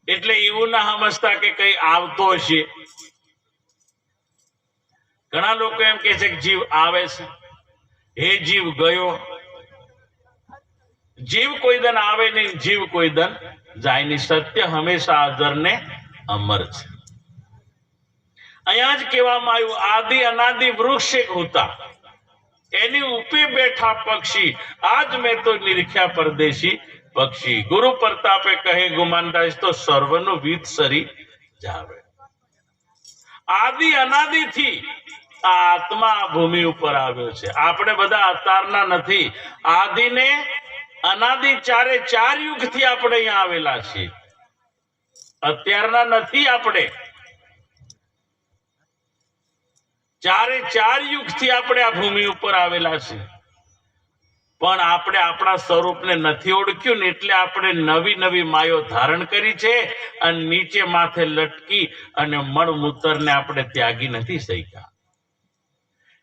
એટલે એવું ના સમજતા કે કઈ આવતો હશે. ઘણા લોકો એમ કે છે કે જીવ આવે છે, હે જીવ ગયો. જીવ કોઈ દન આવે નહીં, જીવ કોઈ દન જાય નહીં. સત્ય હંમેશા હાજર ને અમર છે. અહીંયા જ કહેવામાં આવ્યું, આદિ અનાદિ વૃક્ષ એક હતા, એની ઉપે બેઠા પક્ષી, આજ મેં તો નિરખ્યા પરદેશી પક્ષી. ગુરુ પ્રતાપે કહે ગુમાનદાસ તો સર્વનું વિત સરી જાવે. આદિ અનાદિ થી આ આત્મા ભૂમિ ઉપર આવ્યો છે. આપણે બધા અતારના નથી, આદિ ને અનાદિ ચારે ચાર યુગ થી આપણે અહીંયા આવેલા છીએ. અત્યારના નથી, આપણે ચારે ચાર યુગ થી આપણે આ ભૂમિ ઉપર આવેલા છે. પણ આપણે આપણા સ્વરૂપને નથી ઓળખ્યું ને, એટલે આપણે નવી નવી માયો ધારણ કરી છે અને નીચે માથે લટકી અને મળમૂતરને આપણે ત્યાગી નથી શક્યા.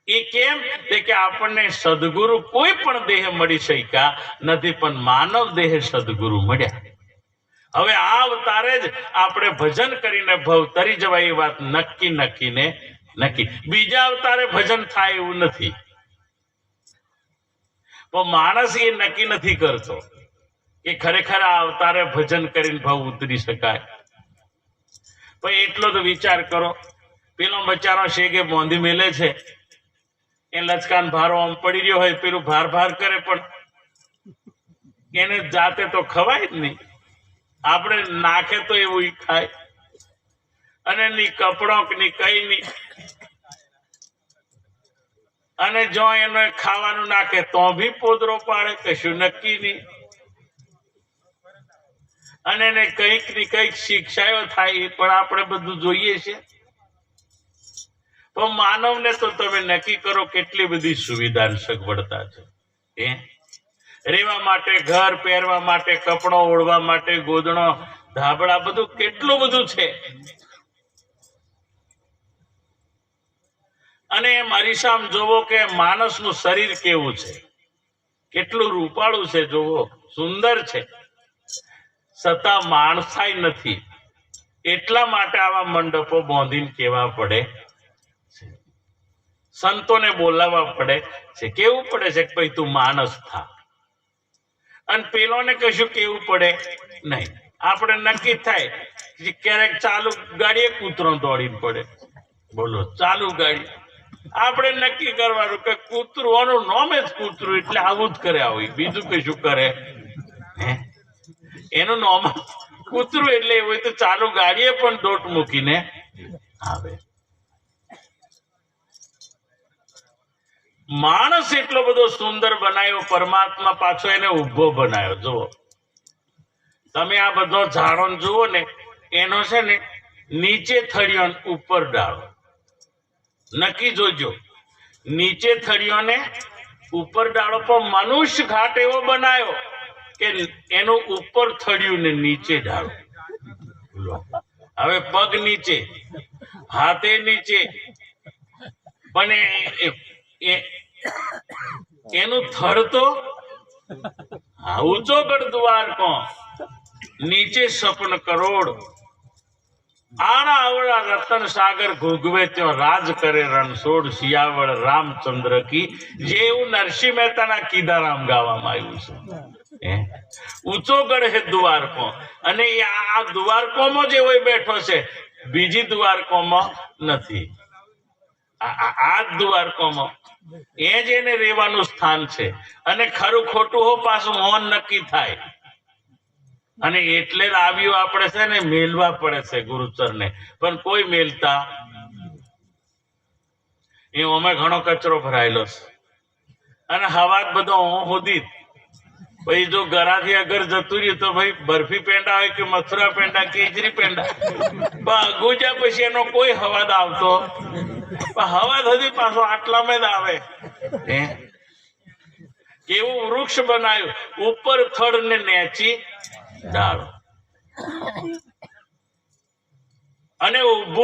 એ કેમ કે આપણને સદગુરુ કોઈ પણ દેહ મળી શક્યા નથી, પણ માનવ દેહ સદગુરુ મળ્યા. હવે આ અવતારે જ આપણે ભજન કરીને ભવ તરી જવાય એ વાત નક્કી. બીજા અવતારે ભજન થાય એવું નથી. પણ માણસ એ નક્કી નથી કરતો કે ખરેખર આ અવતારે ભજન કરીને ભવ ઉતરી શકાય. પણ એટલો તો વિચાર કરો, પેલો બચારો શેગે બોંધી મેલે છે, એ લચકાન ભારો આમ પડી રહ્યો હોય, પેલું ભાર ભાર કરે, પણ એને જાતે તો ખવાય જ નહીં. આપણે નાખે તો એવું ખાય, અને ની કપડો ની કઈ નહીં. અને જો એને ખાવાનું નાખે તો ભી પોદરો પાડે, કશું નક્કી નહીં. અને એને કઈક ની કઈક શિક્ષાઓ થાય, એ પણ આપણે બધું જોઈએ છે. તો માનવને તો તમે નક્કી કરો કેટલી બધી સુવિધા સગવડતા છે. રહેવા માટે ઘર, પહેરવા માટે કપડો, ઓળવા માટે ગોદણો, ધાબળા, બધું કેટલું બધું છે. અને મારી સામે જોવો કે માણસનું શરીર કેવું છે, કેટલું રૂપાળું છે, જોવો સુંદર છે, છતાં માણસાઈ નથી. એટલા માટે આવા મંડપો બાંધીને કેવા પડે, સંતોને બોલાવવા પડે છે. કેવું પડે છે કે ભાઈ તું માણસ થા. અને પેલોને કશું કેવું પડે નહીં. આપણે નક્કી થાય કે ક્યારેક ચાલુ ગાડીએ કૂતરો દોડીને પડે, બોલો ચાલુ ગાડી. આપણે નક્કી કરવાનું કે કૂતરું નામ જ કૂતરું, એટલે આવું જ કરે, આવું બીજું કશું કરે. એનું નામ કૂતરું એટલે એવું તો ચાલુ ગાડીએ પણ દોટ મૂકીને આવે. માણસ એટલો બધો સુંદર બનાવ્યો, પરમાત્મા પાછો એને ઉભો બનાવ્યો. જુઓ તમે આ બધો ઝાડો જુઓ ને, એનો છે ને નીચે થળિયો ઉપર ડાળો. નક્કી જોજો, નીચે થળિયો ને ઉપર ડાળો. પણ મનુષ્ય ઘાટ એવો બનાવ્યો કે એનું ઉપર થળિયું ને નીચે ડાળો. હવે પગ નીચે, હાથે નીચે, પણ એનું થડ તો ઊંચો ગઢ દ્વારકો, નીચે સપન કરોડ. આણા અવળા રતન સાગર ઘૂઘવે ત્યો રાજ કરે રણછોડ. સિયાવળ રામચંદ્ર કી, જેવું નરસિંહ મહેતાના કીધારામ ગાવામાં આવ્યું છે. ઊંચો ગઢ હે દ્વારકો. અને આ દ્વારકોમાં જે હોય બેઠો છે, બીજી દ્વારકોમાં નથી. આ દ્વારકોમાં એ જ એને રહેવાનું સ્થાન છે. અને ખરું ખોટું હો પાછું મોન નક્કી થાય. અને એટલે જ આવ્યું આપણે છે ને મેલવા પડે છે ગુરુચરને, પણ કોઈ મેલતા. એ અમે ઘણો કચરો ભરાયેલો છે, અને હવા બધો હોદી. ભાઈ જો ઘરાથી અગર જતું રહ્યું તો ભાઈ બરફી પેંડા હોય કે મથુરા પેંડા, કેજરી પેંડા, ગુજ્યા પછી એનો કોઈ હવાદ આવતો. હવા હજી પાછો આટલામાં જ આવે. કેવું વૃક્ષ બનાવ્યું, ઉપર થડ ને નેચી ડાળો, અને ઉભું